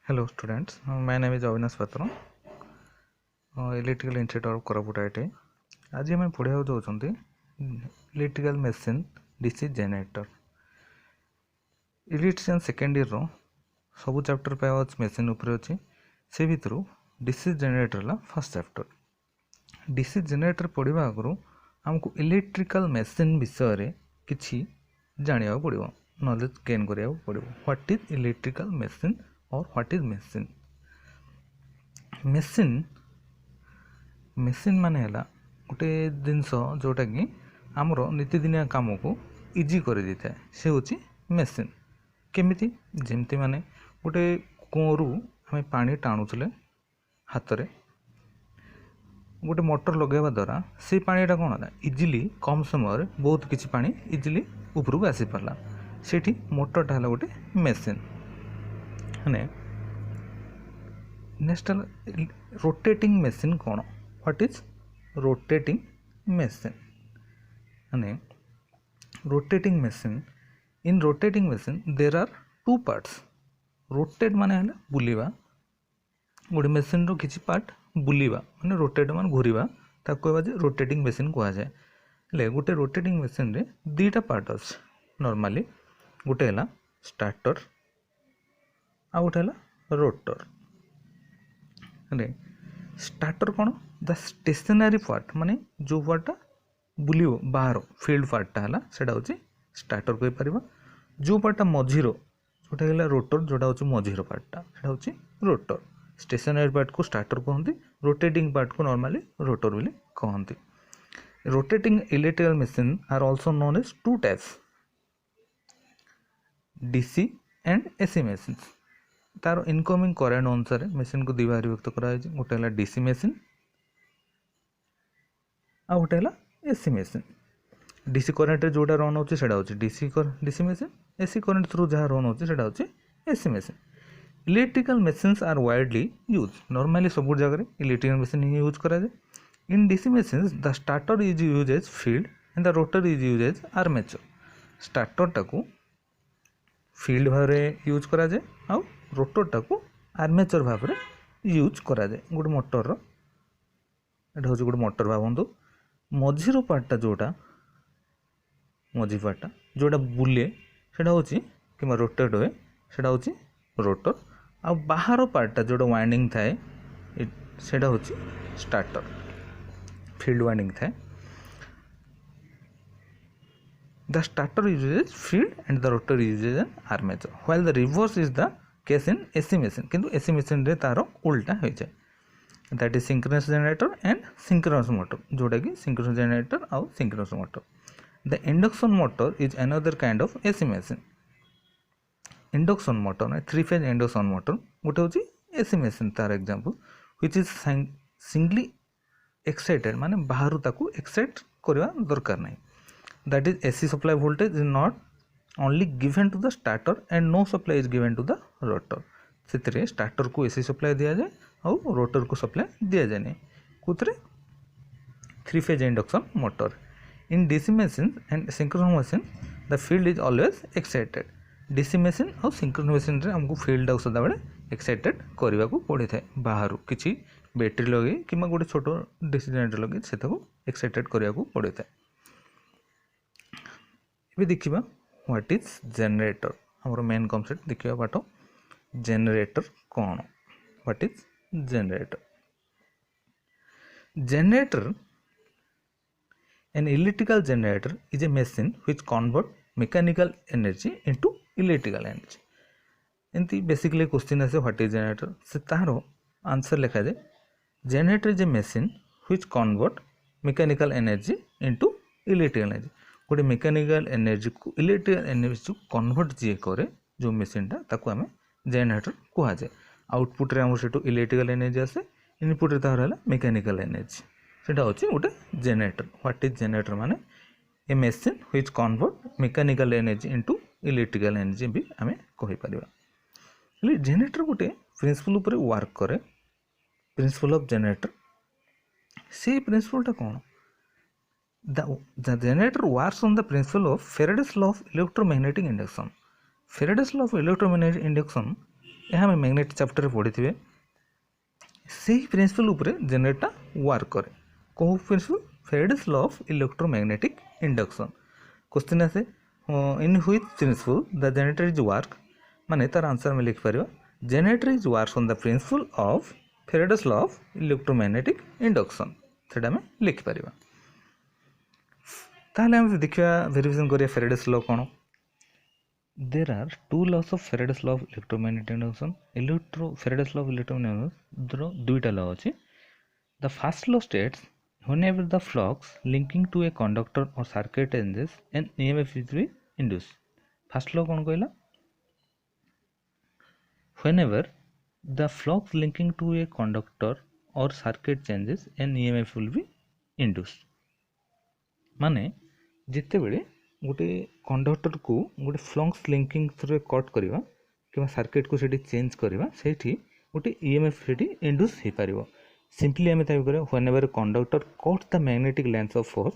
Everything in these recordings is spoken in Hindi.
Hello students, my name is Avinash Patra, Electrical Institute of Koraput IIT. आज आम पढ़ा जाऊँ electrical machine DC generator. Electrician second year सब चैप्टर पे मेसीन उपर अच्छी से भितर डीसी जेनेटर ला फर्स्ट चैप्टर। डीसी जेनेटर पढ़ा आगु आमको इलेक्ट्रिकल मेसीन विषय रे किछि जानिया पड़ो, नॉलेज गेन करिया पड़ो। व्हाट इज इलेक्ट्रिकल मेसीन और व्हाट इज मेसीन। मेसीन माने हला गोटे जिनस जोटा कि आमर नीतिदिनिया काम को इजी कर दी था, से हूँ मेसीन। केमिति जेमती माने गोटे कूअरू आम पानी टाणुले हाथ रे, गोटे मोटर लगेवा द्वारा से पानीटा कौन है इजिली कम समय बहुत किसी पानी इजिली उपरକୁ आसी पारला, सेठी मोटरटा है गोटे मेसीन। नेक्स्ट रोटेटिंग मेसीन कौन, व्हाट इज रोटेटिंग मेसीन। माने rotating machine, in rotating machine there are two parts. Rotate माने है बुलिबा, गोटे मेसीन रो किछि पार्ट बुलिबा माने रोटेट मान घुरिबा, ताको कहबा जे रोटेटिंग मेसीन कहा जाए। ले गोटे रोटेटिंग मेसीन रे दीटा पार्ट अछि नॉर्मली, गोटे है स्टार्टर आ गोटे है रोटर। स्टार्टर कौन, द स्टेशनरी पार्ट माने जो पार्टा बुलियो बाहर फील्ड पार्टा है सेटा होची स्टार्टर कहि परिबा। जो पार्टा मझीरो जोटा है रोटर, जोटा होची मझीरो पार्टा सेटा होची रोटर। स्टेशनरी पार्ट को स्टार्टर कहते, रोटेटिंग पार्ट को नॉर्मली रोटर बोली कहते। Rotating electrical machine are also known as two types, DC and AC machine. तार इनकमिंग करेंट अनुसार मशीन को दिवार विभक्त करा है। गोटे है डीसी मशीन आ गोटे है एसी मशीन। डीसी करेंट रे जोटा रन होची सेटा होची DC machine, AC current through जहाँ रन होची सेटा होची AC machine. Electrical machines are widely use, normally सब जगह इलेक्ट्रिकल मशीन ही यूज करा जाए। In DC machines the starter is use as field and the rotor is use as armature. Starter टाकू फील्ड भाव यूज करा जाए आउ रोटरटा को आर्मेचर भाव में यूज करा जाए। गोटे मोटर एटा हूँ गोटे मोटर भावतु, मझीर पार्टा जोटा मझी पार्टा जोटा बुले सेटा हूँ कि रोटेट हुए सेटा हूँ रोटर। आ बाहर पार्टा जोटा वाइंडिंग थाए सेटा हूँ स्टार्टर, फील्ड वाइंडिंग थाए। The starter uses field and the rotor uses an armature, while the reverse is the case in AC machine। किंतु AC machine रे तारो उल्टा हो जाए, that is synchronous generator and synchronous motor, जोटा कि synchronous generator और synchronous motor। The induction motor is another kind of AC machine। induction motor में थ्री फेज induction motor गोटे होची AC machine तार example, which is singly excited माने बाहर ताकू एक्साइट करवा दरकार नहीं। That is AC supply voltage is not only given to the starter and no supply is given to the rotor। से स्टार्टर को AC सप्लाई दिया जाए और रोटर को सप्लाई दिया जाए नहीं। कुतरे three phase induction motor. In DC machine and synchronous machine the field is always excited. DC machine और सिंक्रोनस मशीन रे हमको फील्ड को सदा बेले एक्साइटेड करने को पड़ी था। बाहर किसी बैटेरी लगे कि गोटे छोट डीसी जनरेटर लगे से एक्साइटेड करने को पड़ी था। भी देखिबा व्हाट इज जनरेटर, हमर मेन कॉन्सेप्ट देखिबा बाटो जनरेटर कौन, what is generator. Generator, an electrical generator is a machine which convert mechanical energy into electrical energy। एंती बेसिकली क्वेश्चन आसे व्हाट इज जनरेटर, से तारो आंसर लिखा जाए generator is a machine which convert mechanical energy into electrical energy। गोटे मेकानिकल एनर्जी को इलेक्ट्रिकल एनर्जी को कन्वर्ट जी करे जो मेसीनटा ताको आम जेनेटर कह जाए। आउटपुट रे हमर सेटू इलेक्ट्रिकल एनर्जी आसे, इनपुट रे तार हला मेकानिकल एनर्जी, सेटा होची गोटे जेनेटर। व्हाट इज जेनेटर माने a machine which convert mechanical energy into electrical energy भी आम कहि परिबा। जेनेटर गोटे प्रिंसिपल ऊपर वर्क करे, प्रिंसिपल ऑफ जेनेटर। से प्रिंसिपलटा कौन, the generator works on the principle of Faraday's law of electromagnetic induction। Faraday's law of electromagnetic induction यह आम मैग्नेट चैप्टर पढ़ी थे से प्रिंसिपल उपरे जनरेटरटा वर्क करे कौ principle Faraday's law of electromagnetic induction question आसे in which principle the generator is work माने तार आंसर में लिख पारिबा generator is work on the principle of Faraday's law of electromagnetic induction सेटा में लिख पारिबा ताहले हम देखिबा वेरिफिकेशन करिया फेराडेज लॉ कोन there are two laws of Faraday's law of electromagnetic induction Faraday's law of electromagnetic दुईटा law अछि the first law states whenever the flux linking to a conductor or circuit changes an EMF is be induced first law कोन कहला whenever the flux linking to a conductor or circuit changes an EMF will be induced माने जिते बेले गोटे कंडक्टर को गोटे फ्लक्स लिंकिंग थ्रू कट करवा कि सर्किट को सेठी चेंज करवा सेठी गोटे ईएमएफ सेठी इंड्यूस हो पार सिंपली आम ताकि करें whenever conductor cut the magnetic lines of force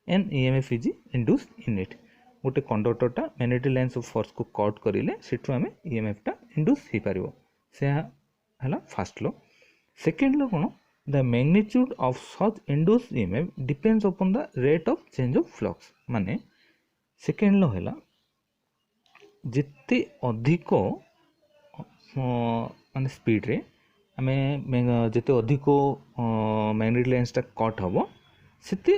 an EMF is induce in it गोटे कंडक्टरटा मैग्नेटिक लाइन्स ऑफ फोर्स को कट करें सेठू आम ईएमएफटा इंड्यूस हो पार से है फर्स्ट लॉ सेकेंड लॉ कौन the magnitude of such induce EMF depends upon the rate of change of flux माने सेकेंड लॉ है जिते अधिक माने स्पीड रे आम जिते अधिक मैग्नेटिक लाइन्सटा कट हम से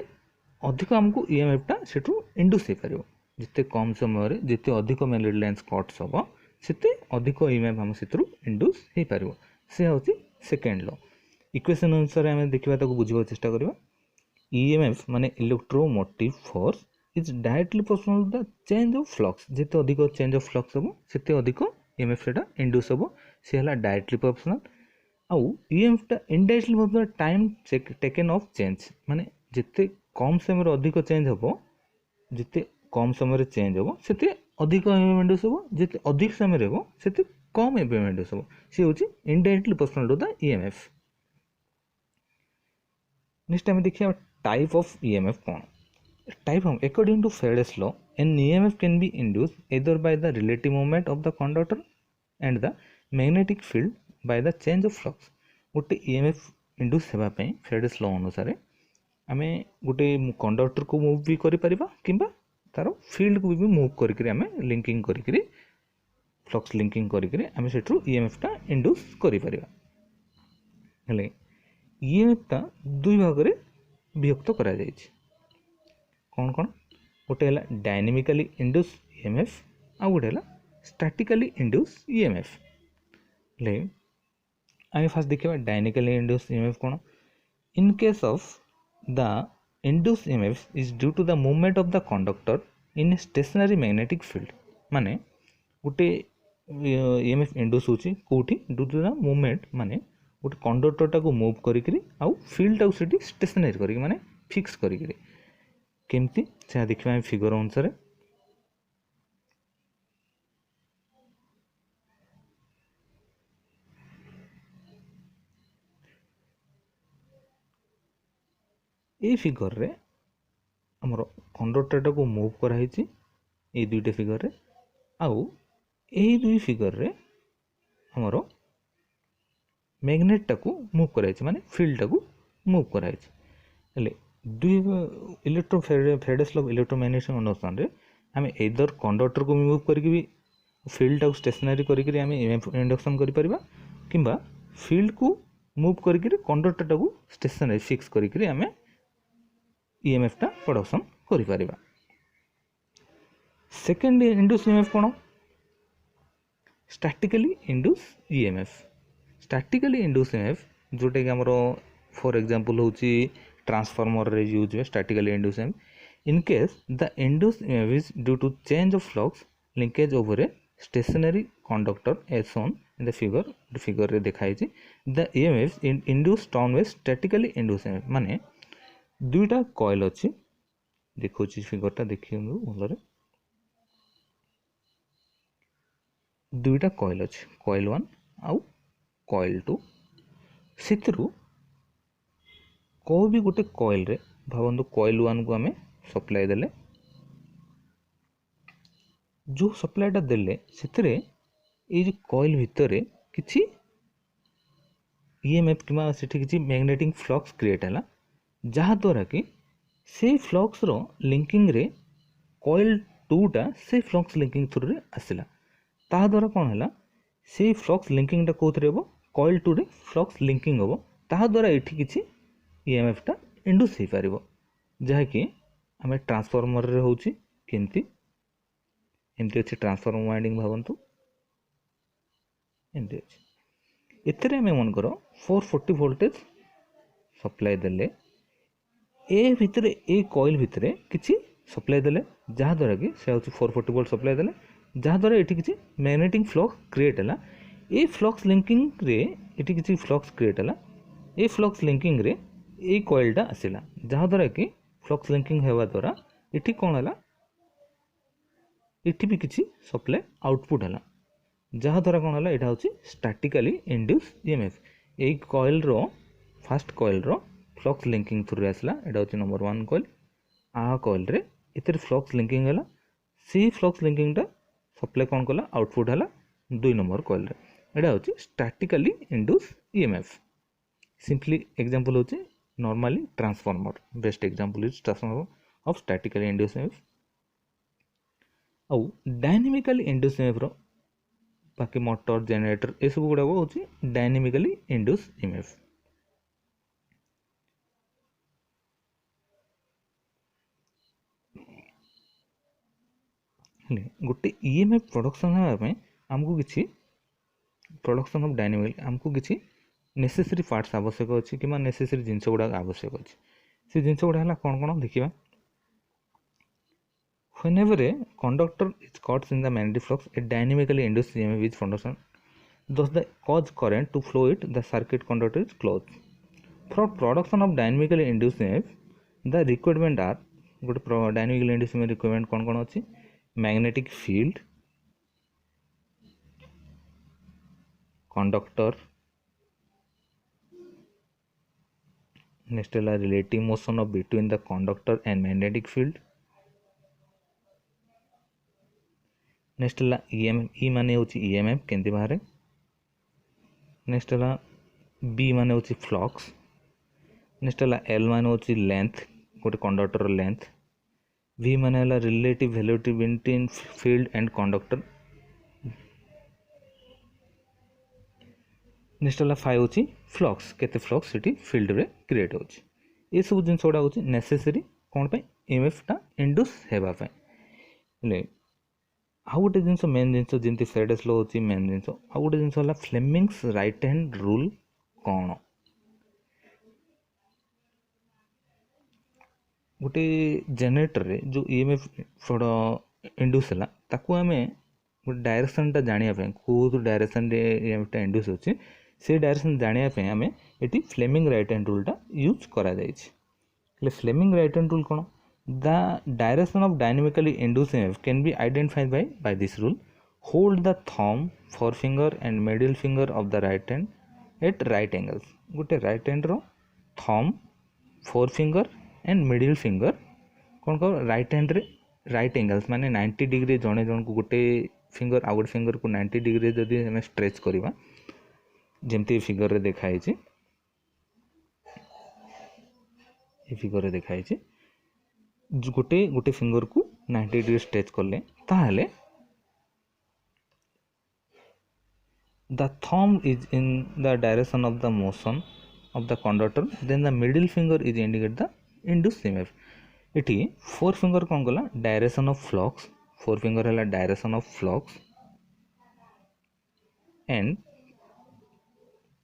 अधिक आमको ईएमएफटा सेठू इंड्यूस हो पार जिते कम समय जिते अधिक मैग्नेटिक लाइन्स कट्स हम से अधिक ईएमएफ आम से इंड्यूस हो पार से हूँ सेकेंड लॉ इक्वेशन अनुसार आम देखा बुझा चेष्टा करवा ईएमएफ माने electromotive force is directly proportional to the change of flux जिते अधिक चेंज ऑफ फ्लक्स हम से अधिक ईएमएफ सेटा इंड्यूस हम सी है डायरेक्टली प्रोपोर्शनल आउ ईएमएफटा indirectly proportional time taken of change माने जिते कम समय अधिक चेंज हम जिते कम समय चेंज हम से अधिक ईएमएफ इंड्यूस हम जिते अधिक समय हम से कम ईएमएफ इंड्यूस हम सी हूँ indirectly proportional to the EMF next आम देखिए टाइप ऑफ ईएमएफ कौन type हम according to Faraday's law an EMF can be induced either by the relative movement of the conductor and the magnetic field by the change of flux गोटे EMF induce हेबा पई Faraday's law अनुसार आमे गोटे कंडक्टर को मूव भी करि परिबा किंबा तार फील्ड को भी मूव करिकरी आमे लिंकिंग करिकरी फ्लक्स लिंकिंग करिकरी आमे सेठू EMF टा इंड्यूस करि परिबा हेले EMF टा दुई भाग रे विभक्त करा जायछि कौन कौन गोटे है डायनेमिकली इंड्यूस ईएमएफ आ गोटे है स्टैटिकली इंड्यूस ईएमएफ ले आम फास्ट देखा डायनेमिकली इंड्यूस ईएमएफ कौन in case of the induce EMF is due to the movement of the conductor in stationary magnetic field माने गोटे ईएमएफ इंड्यूस होची कोठी ड्यू टू द मूवमेंट माने गोटे कंडक्टरटा को मूव करिकरी आ फील्ड टाउ सेठी स्टेशनरी करिक माने फिक्स करिकरी केमती से देखा फिगर अनुसार ये फिगर रे हमर कंडक्टरटा को मूव कराई ये दुईटा फिगर रे आउ यही दुई फिगर रे हमर मैग्नेटटा को मूव कराई माने फील्डटा को मूव कराई हेले दुई Faraday's law of electromagnetic induction रे आम एदर कंडक्टर को मूव करके भी फील्ड टाक स्टेशनरी करके आम इंडक्शन कर परिबा किंबा फील्ड को मूव करके कंडक्टर टाक स्टेशनरी फिक्स करके आम ईएमएफ टा प्रोडक्शन कर परिबा सेकेंड इंड्यूस ईएमएफ कौन statically induce EMF statically induce EMF जोटा कि हमरो फॉर एग्जांपल होची ट्रांसफार्मर रे use statically induce EMF in case the induce EMF is due to change of flux linkage over a stationary conductor as shown in the figure रे देखाई the EMF induce turn wise statically induce EMF माने दुईटा कॉइल अछि देखो फिगरटा देखिए भलरे दुईटा कॉइल अछि कॉइल 1 आउ कॉइल 2 सितरु को भी गोटे कॉइल रे भावंतु कॉइल 1 को आमे सप्लाई देले जो सप्लाईटा देले सेतरे ए जो कॉइल भितरे किछि ईएमएफ किमा सेठी किछि मैग्नेटिक फ्लक्स क्रिएट हैला जहा द्वारा कि से फ्लक्स रो लिंकिंग रे कॉइल 2 टा से फ्लक्स लिंकिंग थ्रू रे आसिला ता द्वारा कोन हैला से फ्लक्स लिंकिंग टा कोथरे हो कॉइल 2 रे फ्लक्स लिंकिंग हो ता द्वारा एठी किछि ईएमएफ टा इंड्यूस हे पारिबो जहा कि हमें ट्रांसफार्मर रे होउची केमती एमती अछि ट्रांसफार्मर वाइंडिंग भावंतु एमती अछि एतरे हमें मन करो 440 वोल्टेज सप्लाई देले ए भितरे ए कॉइल भितरे किछि सप्लाई देले जहा द्वारा कि से होउची 440 वोल्ट सप्लाई देले जहा द्वारा एठी किछि मैग्नेटिक फ्लक्स क्रिएट हला ए फ्लक्स लिंकिंग रे एठी किछि फ्लक्स क्रिएट हला ए फ्लक्स लिंकिंग रे ए कॉइल टा आसिला जहा द्वारा कि फ्लक्स लिंकिंग हेवा द्वारा एठी कोन हला एठी भी किछि सप्लाई आउटपुट हला जहा द्वारा कोन हला एटा होची स्टैटिकली इंड्यूस ईएमएफ ए कॉइल रो फर्स्ट कॉइल रो फ्लक्स लिंकिंग थ्रू आसला एटा होची नंबर 1 कॉइल आ कॉइल रे इतर फ्लक्स लिंकिंग हला सी फ्लक्स लिंकिंग टा सप्लाई कोन कला आउटपुट हला 2 नंबर कॉइल रे एटा होची statically induce EMF simply example होची normally transformer best example is transformer of statically induce EMF आउ डायनामिकली इंड्यूस ईएमएफ रो बाकी मोटर जनरेटर ए सब गुडा होची डायनामिकली इंड्यूस ईएमएफ गोटे ईएमएफ प्रोडक्शन होगा आमको किसी प्रोडक्शन ऑफ डायनामिक आमको किसी नेसेसरी पार्ट्स आवश्यक अच्छी कि नेसेसरी जिनस गुड़ा आवश्यक अच्छी से जिनस गुड़ा कौन कौन देखा whenever a conductor is caught in the magnetic flux a dynamically induced EMF is production thus the cause current to flow it the circuit conductor is closed for production of dynamically induced EMF the requirement are good dynamically induced EMF requirement कौन कौन अच्छी magnetic field conductor next है relative motion of between the conductor and magnetic field next है ईएमएफ ई माने होची ईएमएफ केंति बाहर नेक्स्ट है बी माने होची फ्लक्स नेक्स्ट है एल माने होची लेंथ गोटे कंडक्टर लेंथ वी माने है relative velocity between field and conductor next है 5 होची फ्लक्स केते फ्लक्स सिटी फील्ड रे क्रिएट होची ए सब जिंस गुडा होची नेसेसरी कोन पे ईएमएफ टा इंड्यूस हेबा पे ले आउ गोटे जिन मेन जिन जमी फेरेडेस लॉ होची मेन जिन आउ गोटे जिन है फ्लेमिंग्स राइट हैंड रूल कौन गोटे जनरेटर रे जो ईएमएफ इंड्यूस है ताकू आम गोटे डायरेक्शन टा जानापी कौ डायरेक्शन रे ईएमएफ टा इंड्यूस होची से डायरेक्शन जानापी आम ये फ्लेमिंग राइट हैंड रूल टा यूज करा जाइए फ्लेमिंग राइट हैंड रूल कौन The direction of dynamically induced EMF can be identified by this rule. Hold the thumb, forefinger and middle finger of the right hand at right angles. गोटे right hand रो thumb, forefinger and middle finger कौन कौन right hand रे right angles माने 90 डिग्री जने जन को गोटे फिंगर आउ गोटे फिंगर को 90 डिग्री जदि हमें स्ट्रेच करवा जेमती फिगर रे देखाई छी ए फिगर रे देखाई छी गोटे गोटे फिंगर को 90 डिग्री स्ट्रेच करले ताहले the thumb is in the direction of the motion of the conductor then the middle finger is indicate the induced EMF एठी फोर फिंगर कौन गला direction of flux four finger है direction of flux and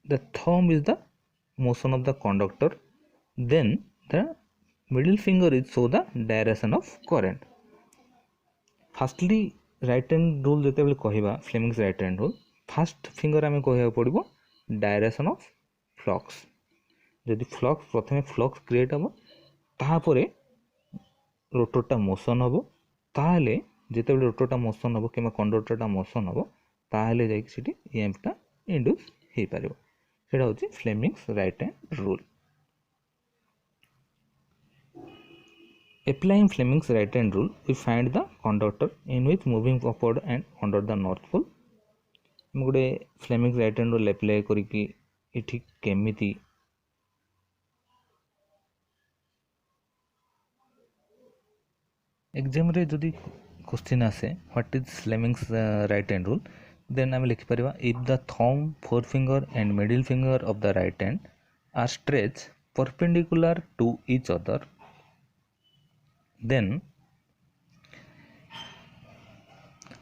the thumb is the motion of the conductor then the middle finger is show the direction of current firstly right hand rule जते बेले कहिबा Fleming's right hand rule first finger आमे कहया पड़िबो डायरेक्शन ऑफ फ्लक्स जदि फ्लक्स प्रथमे फ्लक्स क्रिएट हबो ताहापरे रोटरटा मोशन हबो ताहले जते बेले रोटरटा मोशन हबो किमा कंडक्टरटा मोशन हबो ताहले जाई सिटी ईएमएफ टा इंड्यूस हे पारिबो सेटा होची Fleming's right hand rule Applying Fleming's right hand rule, we find the conductor in which moving upward and under the north pole. ମୁଁ ଗୋଟେ Fleming right hand rule apply କରିକି ଏଠି କେମିତି ଏକ୍ଜାମ୍ରେ ଯଦି क्वेश्चन आसे what is Fleming's right hand rule then आम लिखिपर if the thumb four finger and middle finger of the right hand are stretch perpendicular to each other then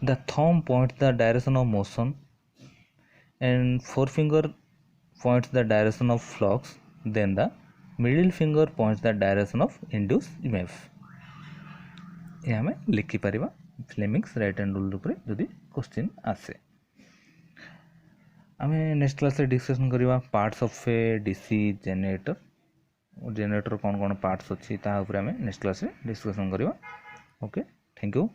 the thumb points the direction of motion and forefinger points the direction of flux, then the middle finger points the direction of induced EMF. ये आम लिखिपर फ्लेमिंग्स राइट हैंड रूल उपर जदि क्वेश्चन आसे आम नेक्स्ट क्लास डिस्कसन करवा parts of A DC generator कौन कौन पार्ट्स अच्छी ताऊपर आम नेक्स्ट क्लास डिस्कसन करवा ओके थैंक यू।